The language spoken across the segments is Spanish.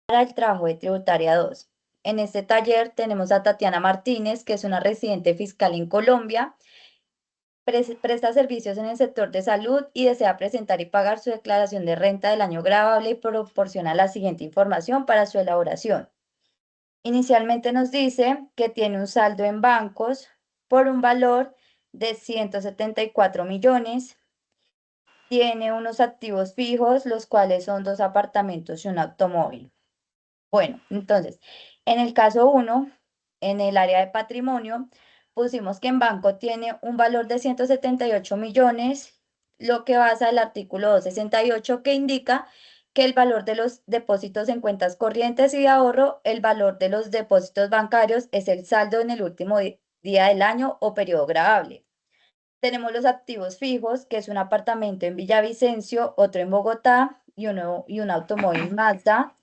para el trabajo de tributaria 2. En este taller tenemos a Tatiana Martínez, que es una residente fiscal en Colombia, presta servicios en el sector de salud y desea presentar y pagar su declaración de renta del año gravable y proporciona la siguiente información para su elaboración. Inicialmente nos dice que tiene un saldo en bancos por un valor de 174 millones, tiene unos activos fijos, los cuales son 2 apartamentos y un automóvil. Bueno, entonces, en el caso 1, en el área de patrimonio, pusimos que en banco tiene un valor de 178 millones, lo que basa el artículo 268 que indica que el valor de los depósitos en cuentas corrientes y de ahorro, el valor de los depósitos bancarios es el saldo en el último día del año o periodo gravable. Tenemos los activos fijos, que es un apartamento en Villavicencio, otro en Bogotá y un automóvil Mazda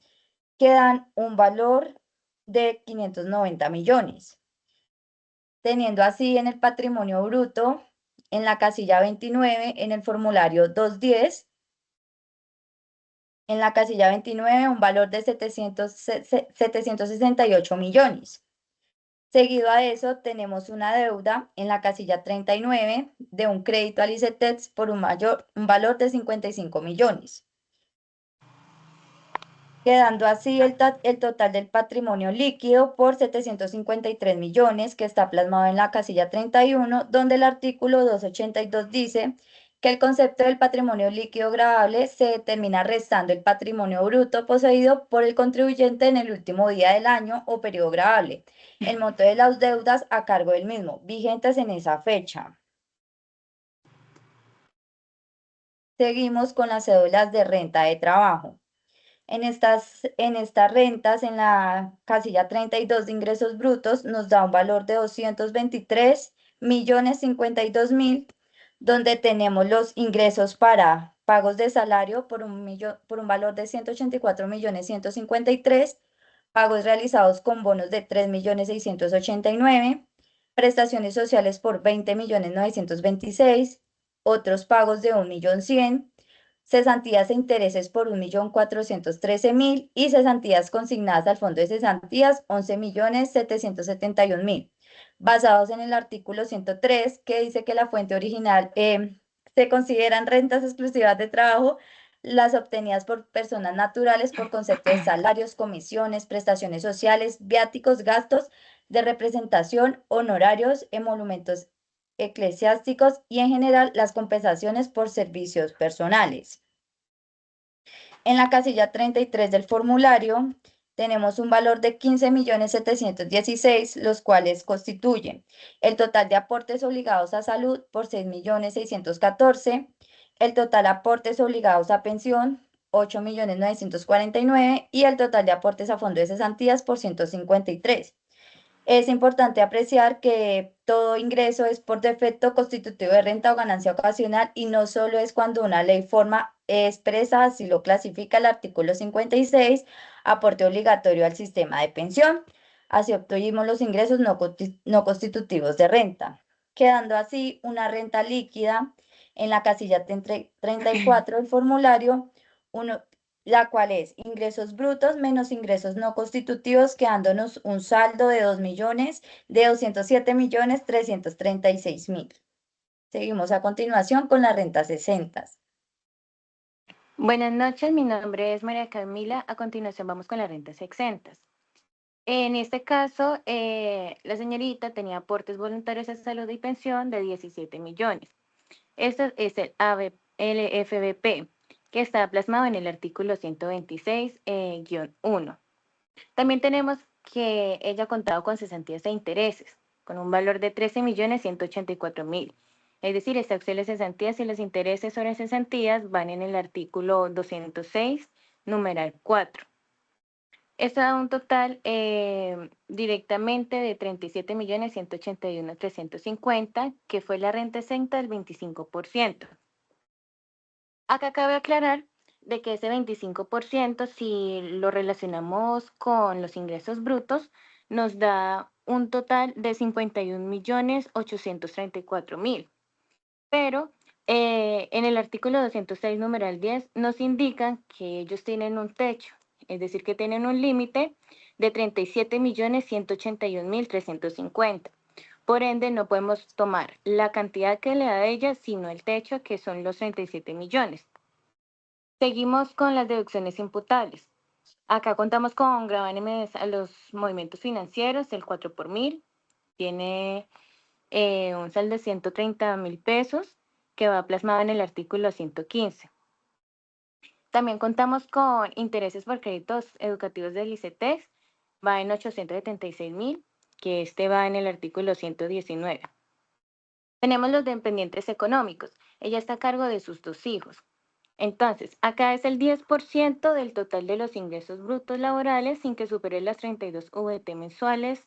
que dan un valor de 590 millones. Teniendo así en el patrimonio bruto, en la casilla 29, en el formulario 210, en la casilla 29 un valor de 768 millones. Seguido a eso, tenemos una deuda en la casilla 39 de un crédito al ICETEX por un valor de 55 millones. Quedando así el total del patrimonio líquido por 753 millones, que está plasmado en la casilla 31, donde el artículo 282 dice que el concepto del patrimonio líquido gravable se determina restando el patrimonio bruto poseído por el contribuyente en el último día del año o periodo gravable, el monto de las deudas a cargo del mismo, vigentes en esa fecha. Seguimos con las cédulas de renta de trabajo. En estas rentas, en la casilla 32 de ingresos brutos, nos da un valor de 223 millones 52 mil, donde tenemos los ingresos para pagos de salario por un valor de 184 millones 153, pagos realizados con bonos de 3 millones 689, prestaciones sociales por 20 millones 926, otros pagos de 1 millón 100, cesantías e intereses por 1.413.000 y cesantías consignadas al fondo de cesantías 11.771.000, basados en el artículo 103 que dice que la fuente original se consideran rentas exclusivas de trabajo las obtenidas por personas naturales por concepto de salarios, comisiones, prestaciones sociales, viáticos, gastos de representación, honorarios, emolumentos eclesiásticos y en general las compensaciones por servicios personales. En la casilla 33 del formulario tenemos un valor de 15.716.000, los cuales constituyen el total de aportes obligados a salud por 6.614.000, el total de aportes obligados a pensión 8.949.000 y el total de aportes a fondo de cesantías por 153. Es importante apreciar que todo ingreso es por defecto constitutivo de renta o ganancia ocasional y no solo es cuando una ley forma expresa, así lo clasifica el artículo 56, aporte obligatorio al sistema de pensión. Así obtuvimos los ingresos no constitutivos de renta, quedando así una renta líquida en la casilla 34 del formulario, uno, la cual es ingresos brutos menos ingresos no constitutivos, quedándonos un saldo de 2.207.336.000. Seguimos a continuación con las rentas 60. Buenas noches, mi nombre es María Camila. A continuación vamos con las rentas exentas. En este caso, la señorita tenía aportes voluntarios a salud y pensión de 17 millones. Este es el FBP, que está plasmado en el artículo 126-1. También tenemos que ella ha contado con cesantías e intereses, con un valor de 13.184.000. Es decir, esta opción de cesantías y los intereses sobre cesantías van en el artículo 206, numeral 4. Esto da un total directamente de 37.181.350, que fue la renta exenta del 25%. Acá cabe aclarar de que ese 25%, si lo relacionamos con los ingresos brutos, nos da un total de 51.834.000. Pero en el artículo 206, numeral 10, nos indican que ellos tienen un techo. es decir, que tienen un límite de 37.181.350. Por ende, no podemos tomar la cantidad que le da a ella, sino el techo, que son los 37 millones. Seguimos con las deducciones imputables. Acá contamos con gravámenes a los movimientos financieros, el 4 por mil. Tiene un saldo de 130.000 pesos que va plasmado en el artículo 115. También contamos con intereses por créditos educativos del ICETEX, va en 876.000, que este va en el artículo 119. Tenemos los dependientes económicos. Ella está a cargo de sus 2 hijos. Entonces, acá es el 10% del total de los ingresos brutos laborales sin que supere las 32 VT mensuales,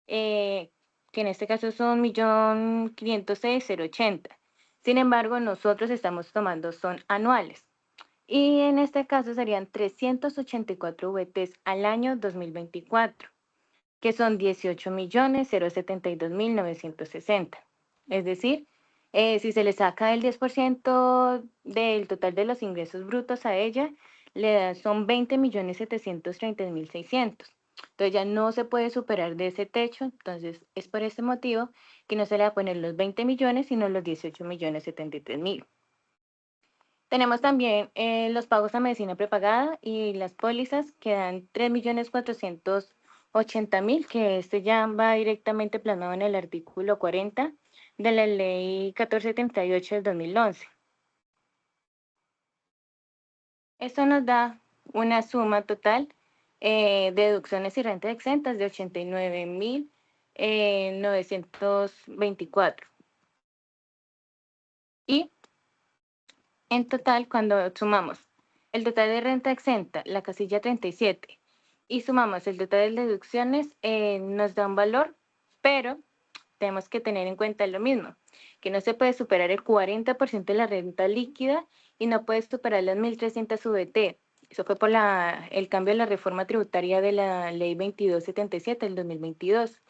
que en este caso son 1.506.080. Sin embargo, nosotros estamos tomando son anuales. Y en este caso serían 384 VTs al año 2024, que son 18.072.960. Es decir, si se le saca el 10% del total de los ingresos brutos a ella, son 20.730.600. Entonces ya no se puede superar de ese techo, entonces es por ese motivo que no se le va a poner los 20 millones, sino los 18.073.000. Tenemos también los pagos a medicina prepagada y las pólizas que dan 3.480.000, que este ya va directamente plasmado en el artículo 40 de la ley 1438 del 2011. Esto nos da una suma total de deducciones y rentas exentas de 89.924. Y en total, cuando sumamos el total de renta exenta, la casilla 37, y sumamos el total de deducciones, nos da un valor, pero tenemos que tener en cuenta lo mismo, que no se puede superar el 40% de la renta líquida y no puede superar las 1.300 VT. Eso fue por el cambio de la reforma tributaria de la ley 2277 del 2022,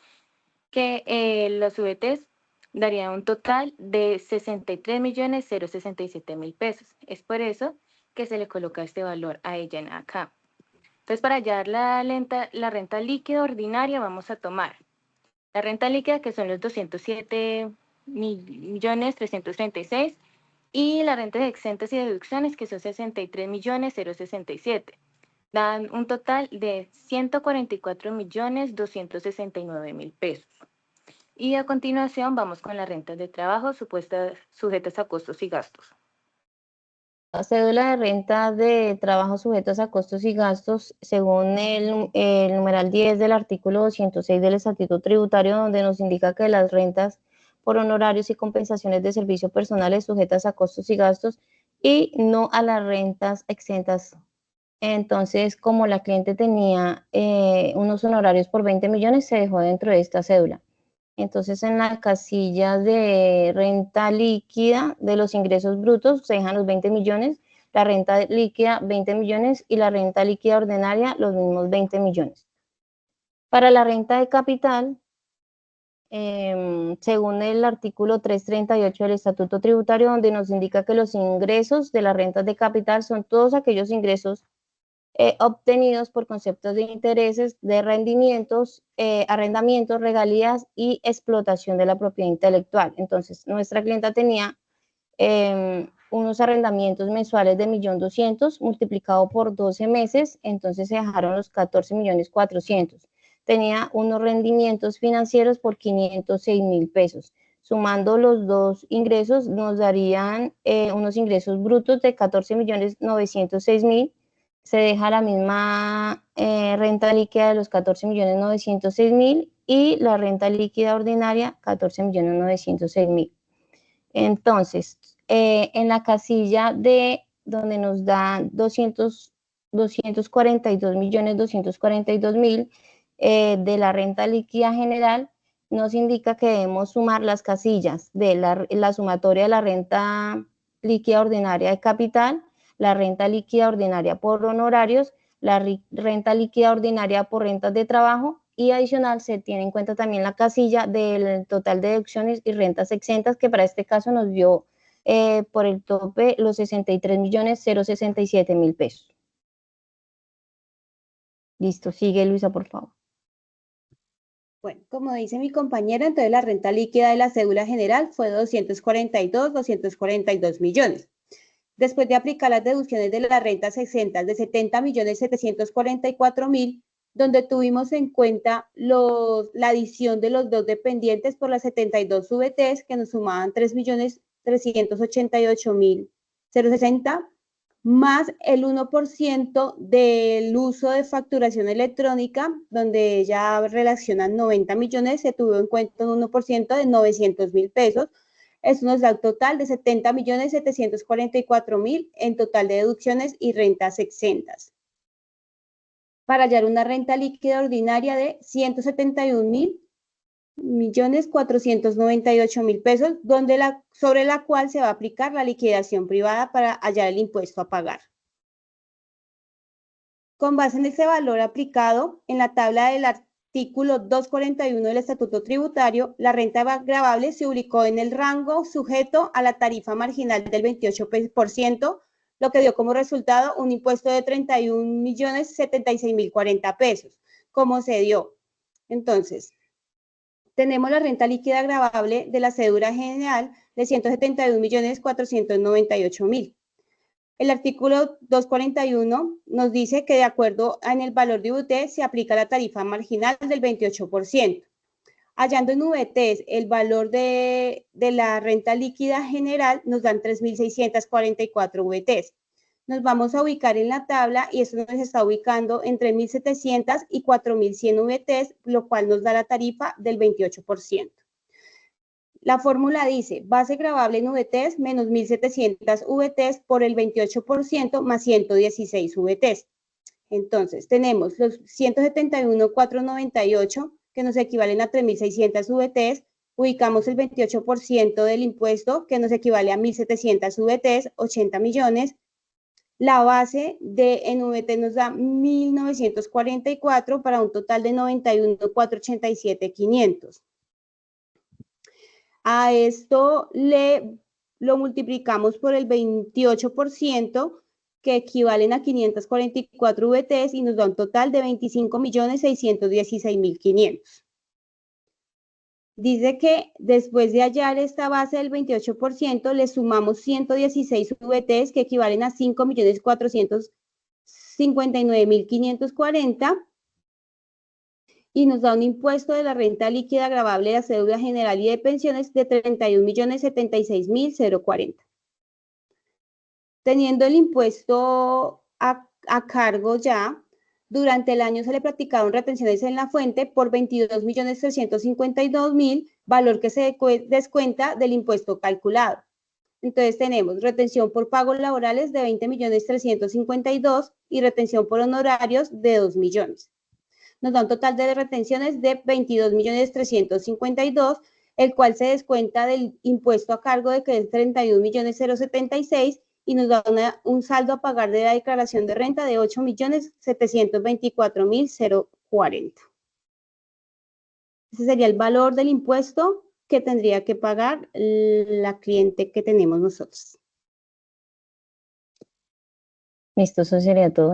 que los VTs daría un total de 63.067.000 pesos. Es por eso que se le coloca este valor a ella en acá. Entonces, para hallar la renta líquida ordinaria, vamos a tomar la renta líquida, que son los 207.336.000, y las rentas exentas y deducciones, que son 63.067.000. Dan un total de 144.269.000 pesos. Y a continuación vamos con las rentas de trabajo sujetas a costos y gastos. La cédula de renta de trabajo sujetos a costos y gastos, según el numeral 10 del artículo 206 del Estatuto Tributario, donde nos indica que las rentas por honorarios y compensaciones de servicios personales sujetas a costos y gastos y no a las rentas exentas. Entonces, como la cliente tenía unos honorarios por 20 millones, se dejó dentro de esta cédula. Entonces, en la casilla de renta líquida de los ingresos brutos se dejan los 20 millones, la renta líquida 20 millones y la renta líquida ordinaria los mismos 20 millones. Para la renta de capital, según el artículo 338 del Estatuto Tributario, donde nos indica que los ingresos de las rentas de capital son todos aquellos ingresos obtenidos por conceptos de intereses, de rendimientos, arrendamientos, regalías y explotación de la propiedad intelectual. Entonces, nuestra clienta tenía unos arrendamientos mensuales de 1.200.000 multiplicado por 12 meses, entonces se dejaron los 14.400.000. Tenía unos rendimientos financieros por 506.000 pesos. Sumando los dos ingresos nos darían unos ingresos brutos de 14.906.000. Se deja la misma renta líquida de los 14.906.000 y la renta líquida ordinaria 14.906.000. Entonces, en la casilla de donde nos dan 242.242.000 de la renta líquida general, nos indica que debemos sumar las casillas de la sumatoria de la renta líquida ordinaria de capital, la renta líquida ordinaria por honorarios, la renta líquida ordinaria por rentas de trabajo y adicional se tiene en cuenta también la casilla del total de deducciones y rentas exentas, que para este caso nos dio por el tope los 63.067.000 pesos. Listo, sigue Luisa, por favor. Bueno, como dice mi compañera, entonces la renta líquida de la cédula general fue 242 millones. Después de aplicar las deducciones de las rentas exentas de 70.744.000, donde tuvimos en cuenta la adición de los dos dependientes por las 72 VTs que nos sumaban 3.388.060, más el 1% del uso de facturación electrónica, donde ya relacionan 90 millones, se tuvo en cuenta un 1% de 900.000 pesos. Eso nos da un total de 70.744.000 en total de deducciones y rentas exentas, para hallar una renta líquida ordinaria de 171.498.000 pesos, sobre la cual se va a aplicar la liquidación privada para hallar el impuesto a pagar. Con base en ese valor aplicado en la tabla del artículo 241 del Estatuto Tributario, la renta gravable se ubicó en el rango sujeto a la tarifa marginal del 28%, lo que dio como resultado un impuesto de 31.076.040 pesos. ¿Cómo se dio? Entonces, tenemos la renta líquida gravable de la cédula general de 171.498.000. El artículo 241 nos dice que de acuerdo en el valor de VT se aplica la tarifa marginal del 28%. Hallando en VTs el valor de la renta líquida general, nos dan 3.644 VTs. Nos vamos a ubicar en la tabla y esto nos está ubicando entre 1.700 y 4.100 VTs, lo cual nos da la tarifa del 28%. La fórmula dice, base gravable en VTs menos 1.700 VTs por el 28% más 116 VTs. Entonces, tenemos los 171.498 que nos equivalen a 3.600 VTs, ubicamos el 28% del impuesto que nos equivale a 1.700 VTs, 80 millones. La base en VT nos da 1.944 para un total de 91.487.500. A esto lo multiplicamos por el 28%, que equivalen a 544 VTs y nos da un total de 25.616.500. Dice que después de hallar esta base del 28%, le sumamos 116 VTs que equivalen a 5.459.540 y nos da un impuesto de la renta líquida gravable de la cédula general y de pensiones de 31.076.040. Teniendo el impuesto a cargo ya, durante el año se le practicaron retenciones en la fuente por 22.352.000, valor que se descuenta del impuesto calculado. Entonces tenemos retención por pagos laborales de 20.352.000 y retención por honorarios de 2 millones. Nos da un total de retenciones de 22.352.000, el cual se descuenta del impuesto a cargo de que es 31.076.000 y nos da un saldo a pagar de la declaración de renta de 8.724.040. Ese sería el valor del impuesto que tendría que pagar la cliente que tenemos nosotros. Listo, eso sería todo.